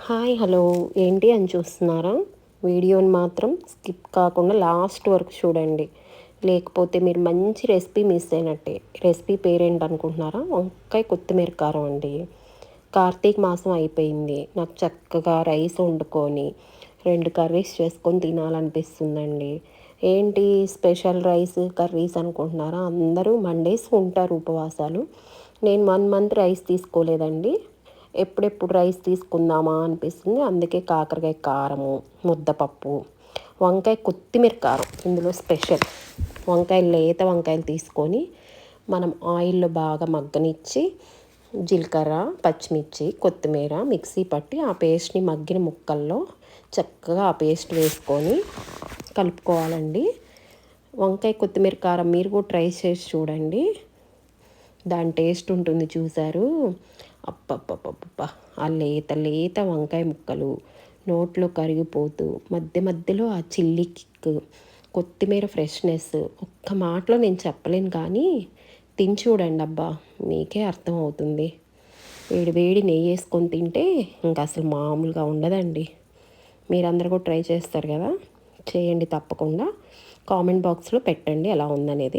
Hi hello ఏంటి అని చూస్తున్నారా? వీడియోని మాత్రం స్కిప్ కాకుండా లాస్ట్ వరకు చూడండి. లేకపోతే మీరు మంచి రెసిపీ మిస్ అయినట్టే. రెసిపీ పేరేంటి అనుకుంటున్నారా? వంకాయ కొత్తిమీర కారం అండి. కార్తీక మాసం అయిపోయింది. నాకు చక్కగా రైస్ వండుకొని 2 కర్రీస్ చేసుకొని తినాలనిపిస్తుందండి. ఏంటి స్పెషల్ రైస్ కర్రీస్ అనుకుంటున్నారా? అందరూ మండేస్ ఉంటారు ఉపవాసాలు. నేను 1 మంత్ రైస్ తీసుకోలేదండి. ఎప్పుడెప్పుడు రైస్ తీసుకుందామా అనిపిస్తుంది. అందుకే కాకరకాయ కారము, ముద్దపప్పు, వంకాయ కొత్తిమీర కారం ఇందులో స్పెషల్. లేత వంకాయలు తీసుకొని మనం ఆయిల్లో బాగా మగ్గనిచ్చి జీలకర్ర, పచ్చిమిర్చి, కొత్తిమీర మిక్సీ పట్టి ఆ పేస్ట్ని మగ్గిన ముక్కల్లో చక్కగా ఆ పేస్ట్ వేసుకొని కలుపుకోవాలండి. వంకాయ కొత్తిమీర కారం మీరు కూడా ట్రై చేసి చూడండి. దాని టేస్ట్ ఉంటుంది చూసారు. అప్పప్పప్పప్ప ఆ లేత లేత వంకాయ ముక్కలు నోట్లో కరిగిపోతూ మధ్య మధ్యలో ఆ చిల్లీ కిక్, కొత్తిమీర ఫ్రెష్నెస్ ఒక్క మాటలో నేను చెప్పలేను కానీ తిని చూడండి. అబ్బా మీకే అర్థమవుతుంది. వేడి వేడి నెయ్యి వేసుకొని తింటే ఇంకా అసలు మామూలుగా ఉండదండి. మీరందరూ కూడా ట్రై చేస్తారు కదా, చేయండి తప్పకుండా. కామెంట్ బాక్స్లో పెట్టండి ఎలా ఉందనేది.